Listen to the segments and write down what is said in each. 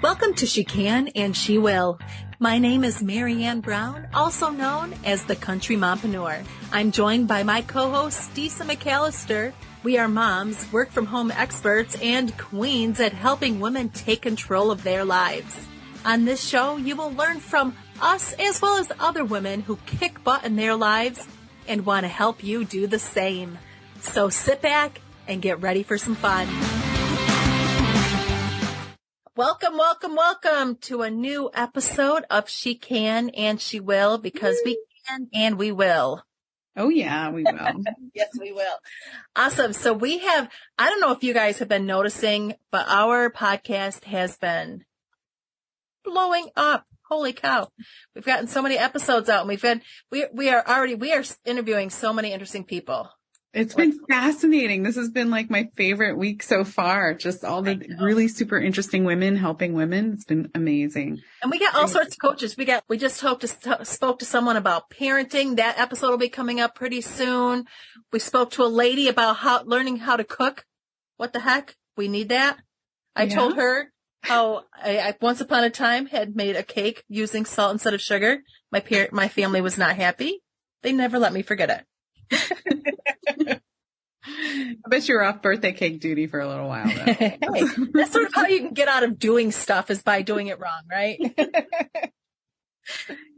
Welcome to She Can and She Will. My name is Mary Ann Brown, also known as the Country Mompreneur. I'm joined by my co-host, Disa McAllister. We are moms, work-from-home experts, and queens at helping women take control of their lives. On this show, you will learn from us as well as other women who kick butt in their lives and want to help you do the same. So sit back and get ready for some fun. Welcome to a new episode of She Can and She Will, because we can and we will. Oh yeah, we will. Yes, we will. Awesome. So we have, I don't know if you guys have been noticing, but our podcast has been blowing up. Holy cow. We've gotten so many episodes out, and we are interviewing so many interesting people. It's been fascinating. This has been like my favorite week so far. Just all the really super interesting women helping women. It's been amazing. And we got all sorts of coaches. We just spoke to someone about parenting. That episode will be coming up pretty soon. We spoke to a lady about learning how to cook. What the heck? We need that. I told her how I once upon a time had made a cake using salt instead of sugar. My family was not happy. They never let me forget it. I bet you were off birthday cake duty for a little while, though. Hey, that's sort of how you can get out of doing stuff, is by doing it wrong, right?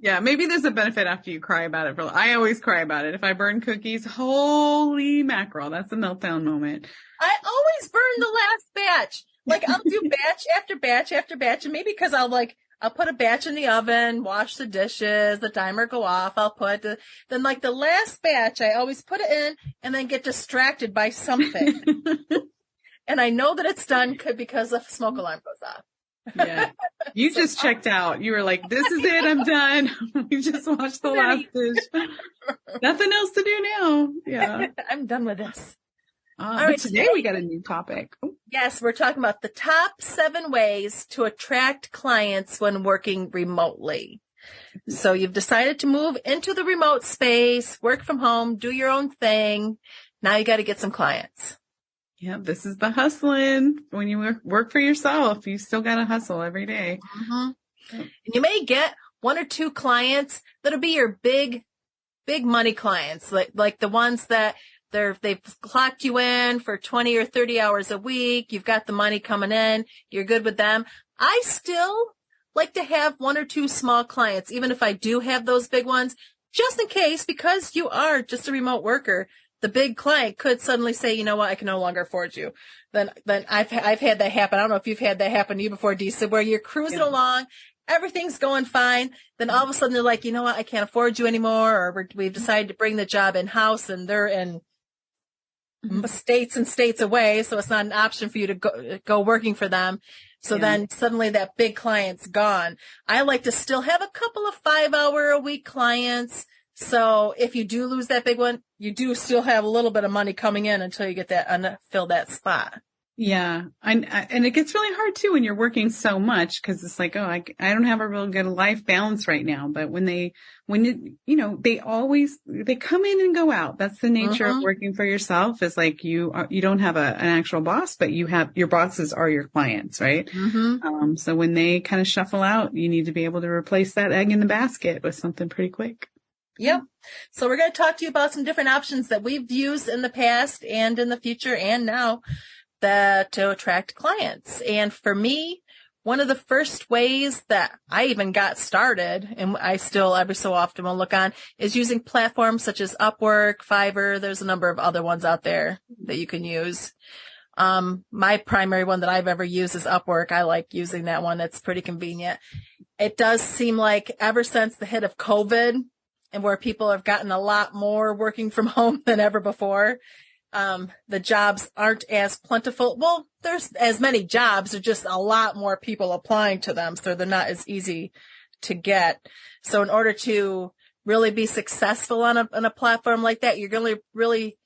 Yeah, maybe there's a benefit after you cry about it. I always cry about it. If I burn cookies, holy mackerel, that's a meltdown moment. I always burn the last batch. Like, I'll do batch after batch after batch, and maybe because I'll put a batch in the oven, wash the dishes, the timer go off, then like the last batch, I always put it in and then get distracted by something. And I know that it's done because the smoke alarm goes off. Yeah. You just checked out. You were like, this is it. I'm done. We just watched the last dish. Nothing else to do now. Yeah. I'm done with this. All right, today we got a new topic. Ooh. Yes, we're talking about the top 7 ways to attract clients when working remotely. So you've decided to move into the remote space, work from home, do your own thing. Now you got to get some clients. Yeah, this is the hustling. When you work for yourself, you still got to hustle every day. Mm-hmm. And you may get 1 or 2 clients that'll be your big money clients, like the ones that they've clocked you in for 20 or 30 hours a week. You've got the money coming in. You're good with them. I still like to have 1 or 2 small clients, even if I do have those big ones, just in case, because you are just a remote worker. The big client could suddenly say, you know what, I can no longer afford you. Then I've had that happen. I don't know if you've had that happen to you before, Disa, where you're cruising along, everything's going fine. Then all of a sudden they're like, you know what, I can't afford you anymore. Or we've decided to bring the job in-house, and they're in states and states away, so it's not an option for you to go working for them. So then suddenly that big client's gone. I like to still have a couple of 5-hour-a-week clients. So if you do lose that big one, you do still have a little bit of money coming in until you get that fill that spot. Yeah. And it gets really hard too when you're working so much, because it's like, I don't have a real good life balance right now. But they come in and go out. That's the nature of working for yourself. Is like you don't have an actual boss, but your bosses are your clients, right? Mm-hmm. So when they kind of shuffle out, you need to be able to replace that egg in the basket with something pretty quick. Yep. So we're going to talk to you about some different options that we've used in the past and in the future and now to attract clients. And for me, one of the first ways that I even got started, and I still every so often will look on, is using platforms such as Upwork, Fiverr. There's a number of other ones out there that you can use. My primary one that I've ever used is Upwork. I like using that one. It's pretty convenient. It does seem like ever since the hit of COVID, and where people have gotten a lot more working from home than ever before, the jobs aren't as plentiful. Well, there's as many jobs, there's just a lot more people applying to them, so they're not as easy to get. So in order to really be successful on a platform like that, you're going to really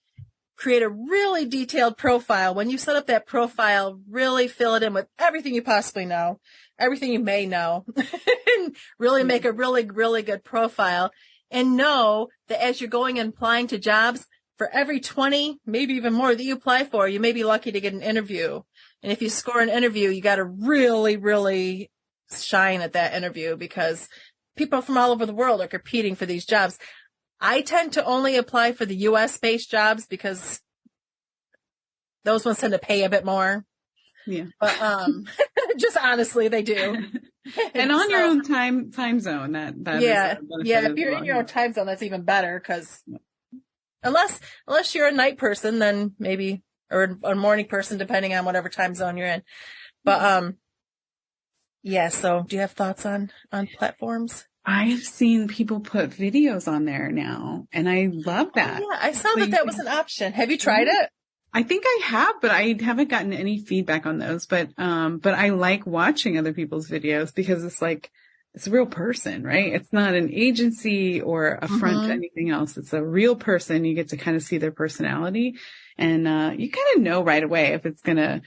create a really detailed profile. When you set up that profile, really fill it in with everything you possibly know, everything you may know, and really make a really, really good profile. And know that as you're going and applying to jobs, for every 20, maybe even more that you apply for, you may be lucky to get an interview. And if you score an interview, you got to really, really shine at that interview because people from all over the world are competing for these jobs. I tend to only apply for the US based jobs because those ones tend to pay a bit more. Yeah. But just honestly, they do. And on your own time zone, that yeah. is a benefit Yeah, if as you're well. in your own time zone, that's even better because unless you're a night person, then maybe, or a morning person, depending on whatever time zone you're in. But yeah, so do you have thoughts on platforms? I've seen people put videos on there now, and I love that. Oh, yeah, I saw that was an option. Have you tried it? I think I have, but I haven't gotten any feedback on those. But I like watching other people's videos because it's like, it's a real person, right? It's not an agency or a front to anything else. It's a real person. You get to kind of see their personality, and you kind of know right away if it's going to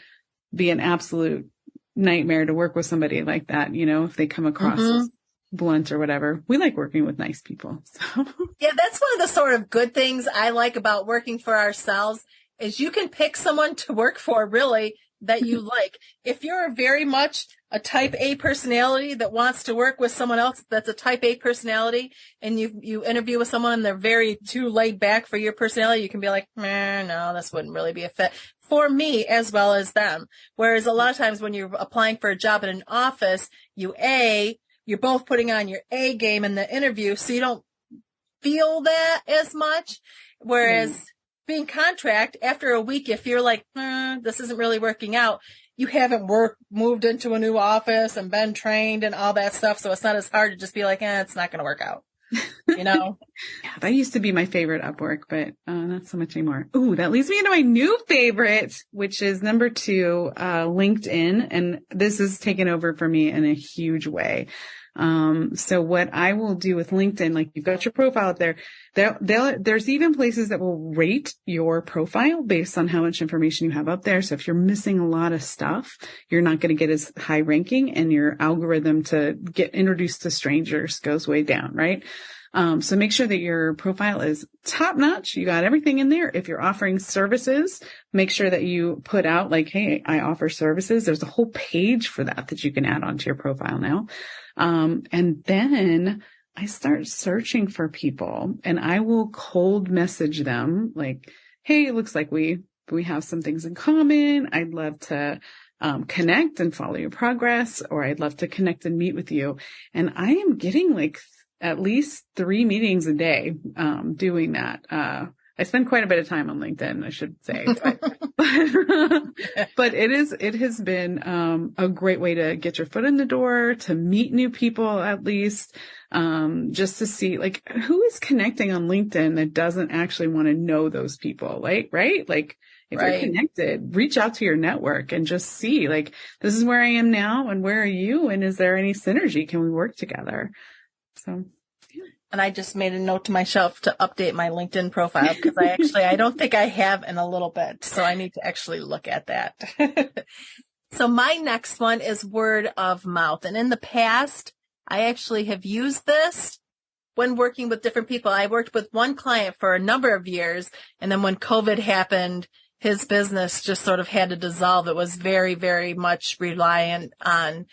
be an absolute nightmare to work with somebody like that, if they come across as blunt or whatever. We like working with nice people. So. Yeah, that's one of the sort of good things I like about working for ourselves is you can pick someone to work for really that you like. If you're very much a type A personality that wants to work with someone else that's a type A personality and you interview with someone and they're very too laid back for your personality, you can be like, no, this wouldn't really be a fit for me as well as them. Whereas a lot of times when you're applying for a job in an office, you're both putting on your A game in the interview, so you don't feel that as much. Whereas being contract, after a week, if you're like, this isn't really working out, you haven't moved into a new office and been trained and all that stuff. So it's not as hard to just be like, it's not going to work out. Yeah, that used to be my favorite Upwork, but not so much anymore. Ooh, that leads me into my new favorite, which is number 2, LinkedIn. And this has taken over for me in a huge way. So what I will do with LinkedIn, like you've got your profile up there, there's even places that will rate your profile based on how much information you have up there. So if you're missing a lot of stuff, you're not going to get as high ranking and your algorithm to get introduced to strangers goes way down, right? So make sure that your profile is top notch. You got everything in there. If you're offering services, make sure that you put out like, hey, I offer services. There's a whole page for that you can add onto your profile now. And then I start searching for people and I will cold message them like, hey, it looks like we have some things in common. I'd love to connect and follow your progress, or I'd love to connect and meet with you. And I am getting like at least 3 meetings a day doing that. I spend quite a bit of time on LinkedIn, I should say, but it has been a great way to get your foot in the door, to meet new people at least, just to see like who is connecting on LinkedIn that doesn't actually want to know those people, right? Like if you're connected, reach out to your network and just see like, this is where I am now and where are you? And is there any synergy? Can we work together? So. And I just made a note to myself to update my LinkedIn profile because I don't think I have in a little bit. So I need to actually look at that. So my next one is word of mouth. And in the past, I actually have used this when working with different people. I worked with one client for a number of years. And then when COVID happened, his business just sort of had to dissolve. It was very, very much reliant on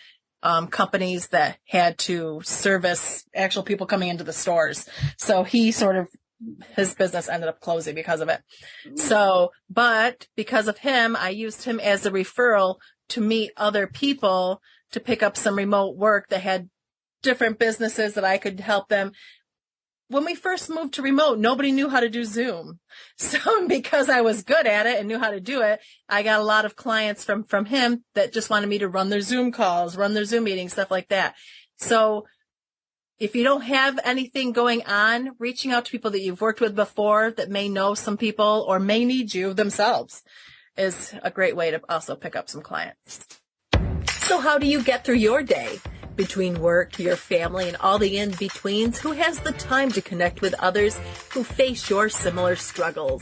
companies that had to service actual people coming into the stores. So his business ended up closing because of it. So, but because of him, I used him as a referral to meet other people to pick up some remote work that had different businesses that I could help them. When we first moved to remote, nobody knew how to do Zoom. So because I was good at it and knew how to do it, I got a lot of clients from him that just wanted me to run their Zoom calls, run their Zoom meetings, stuff like that. So if you don't have anything going on, reaching out to people that you've worked with before that may know some people or may need you themselves is a great way to also pick up some clients. So how do you get through your day? Between work, your family, and all the in-betweens, who has the time to connect with others who face your similar struggles?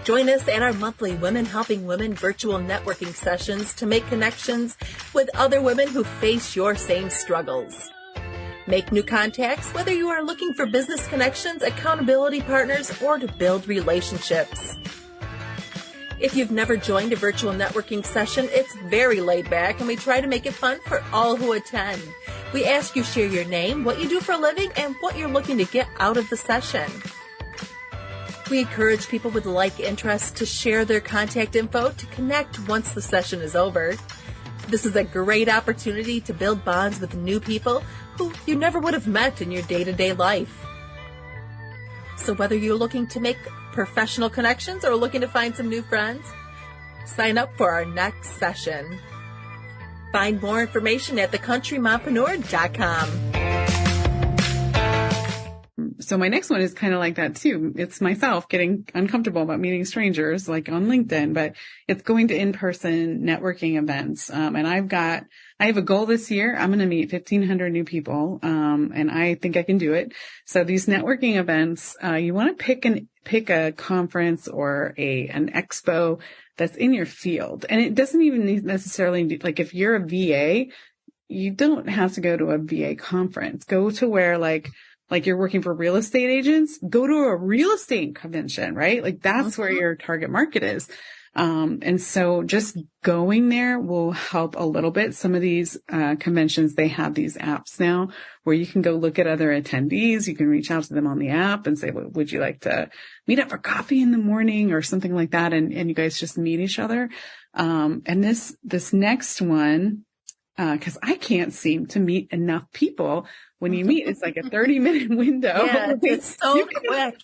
Join us at our monthly Women Helping Women virtual networking sessions to make connections with other women who face your same struggles. Make new contacts, whether you are looking for business connections, accountability partners, or to build relationships. If you've never joined a virtual networking session, it's very laid back and we try to make it fun for all who attend. We ask you share your name, what you do for a living, and what you're looking to get out of the session. We encourage people with like interests to share their contact info to connect once the session is over. This is a great opportunity to build bonds with new people who you never would have met in your day-to-day life. So whether you're looking to make professional connections or looking to find some new friends, sign up for our next session. Find more information at thecountrymompreneur.com. So my next one is kind of like that too. It's myself getting uncomfortable about meeting strangers like on LinkedIn, but it's going to in-person networking events. And I have a goal this year. I'm going to meet 1,500 new people. And I think I can do it. So these networking events, you want to pick a conference or an expo that's in your field. And it doesn't even necessarily like if you're a VA, you don't have to go to a VA conference. Go to where like you're working for real estate agents, go to a real estate convention, right? Like that's where your target market is. And so just going there will help a little bit. Some of these conventions, they have these apps now where you can go look at other attendees. You can reach out to them on the app and say, well, would you like to meet up for coffee in the morning or something like that? And you guys just meet each other. And this next one, cause I can't seem to meet enough people. When you meet, it's like a 30-minute window. Yeah, it's so quick.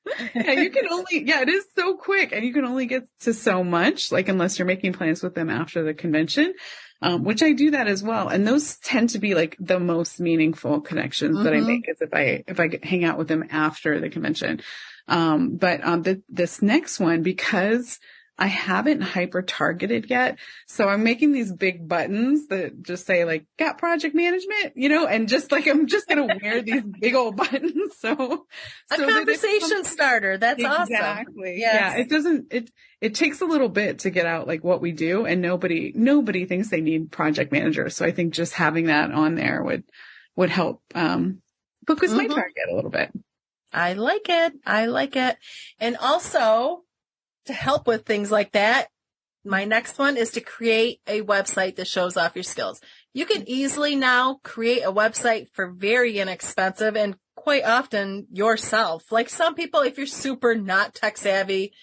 It is so quick and you can only get to so much, like unless you're making plans with them after the convention, which I do that as well. And those tend to be like the most meaningful connections that I make is if I hang out with them after the convention. This next one, because I haven't hyper targeted yet. So I'm making these big buttons that just say like, got project management, and just like, I'm just going to wear these big old buttons. So a conversation starter. That's awesome. Exactly. Yes. Yeah. It takes a little bit to get out like what we do and nobody thinks they need project managers. So I think just having that on there would help, focus my target a little bit. I like it. And also, to help with things like that, my next one is to create a website that shows off your skills. You can easily now create a website for very inexpensive and quite often yourself. Like some people, if you're super not tech savvy,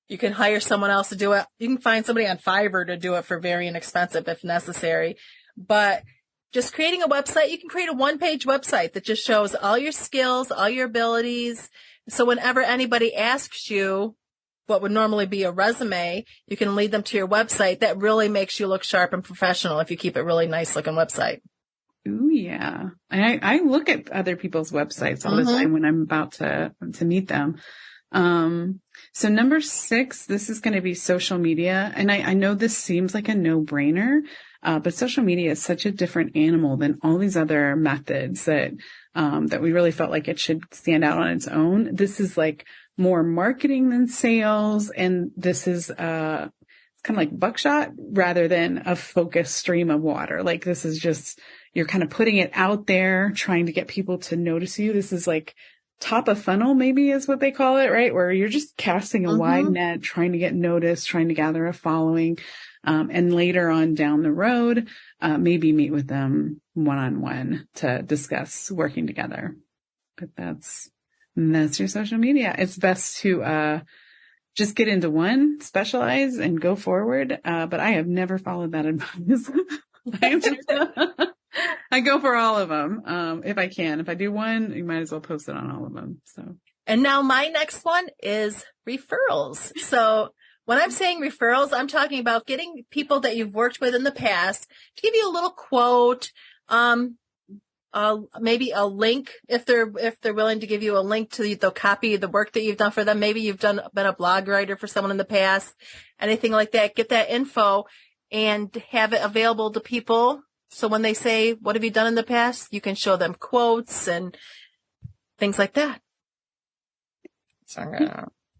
you can hire someone else to do it. You can find somebody on Fiverr to do it for very inexpensive if necessary. But just creating a website, you can create a one-page website that just shows all your skills, all your abilities. So whenever anybody asks you what would normally be a resume, you can lead them to your website. That really makes you look sharp and professional if you keep a really nice looking website. Ooh, yeah. I look at other people's websites all the time when I'm about to meet them. So number 6, this is going to be social media. And I know this seems like a no-brainer, but social media is such a different animal than all these other methods that we really felt like it should stand out on its own. This is like more marketing than sales. And this is, it's kind of like buckshot rather than a focused stream of water. Like this is just, you're kind of putting it out there, trying to get people to notice you. This is like top of funnel, maybe is what they call it, right? Where you're just casting a wide net, trying to get noticed, trying to gather a following. And later on down the road, maybe meet with them one-on-one to discuss working together. But that's your social media. It's best to, just get into one, specialize and go forward. But I have never followed that advice. I go for all of them. If I can, if I do one, you might as well post it on all of them. So. And now my next one is referrals. So when I'm saying referrals, I'm talking about getting people that you've worked with in the past to give you a little quote, maybe a link if they're willing to give you a link to the copy of the work that you've done for them. Maybe you've been a blog writer for someone in the past, anything like that. Get that info and have it available to people. So when they say, what have you done in the past? You can show them quotes and things like that. So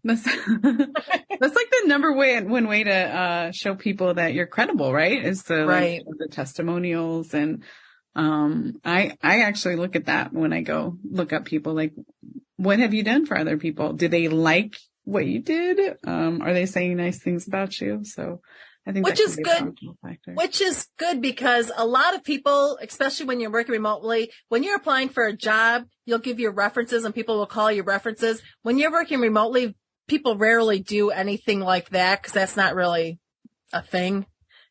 that's like the number one way to show people that you're credible, right? Is to like the testimonials. And I actually look at that when I go look up people, like, what have you done for other people? Do they like what you did? Are they saying nice things about you? So I think which that is could be a good. factor. Which is good because a lot of people, especially when you're working remotely, when you're applying for a job, you'll give your references and people will call you references. When you're working remotely, people rarely do anything like that because that's not really a thing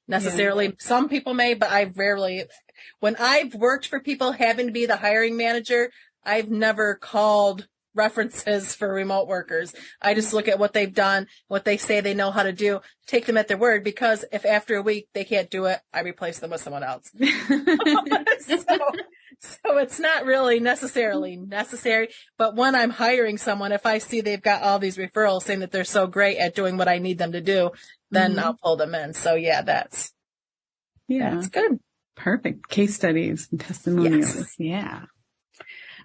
necessarily. Yeah. Some people may, but I rarely. When I've worked for people having to be the hiring manager, I've never called references for remote workers. I just look at what they've done, what they say they know how to do, take them at their word, because if after a week they can't do it, I replace them with someone else. So it's not really necessarily necessary. But when I'm hiring someone, if I see they've got all these referrals saying that they're so great at doing what I need them to do, then I'll pull them in. So yeah, that's good. Perfect. Case studies and testimonials. Yes. Yeah.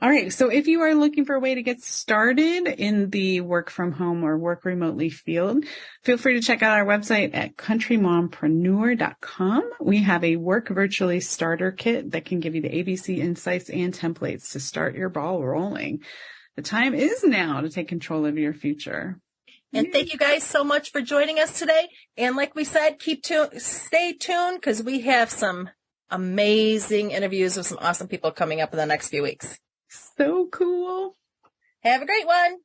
All right. So if you are looking for a way to get started in the work from home or work remotely field, feel free to check out our website at countrymompreneur.com. We have a work virtually starter kit that can give you the ABC insights and templates to start your ball rolling. The time is now to take control of your future. And thank you guys so much for joining us today. And like we said, stay tuned because we have some amazing interviews with some awesome people coming up in the next few weeks. So cool. Have a great one.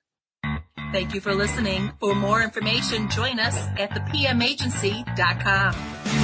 Thank you for listening. For more information, join us at thepmagency.com.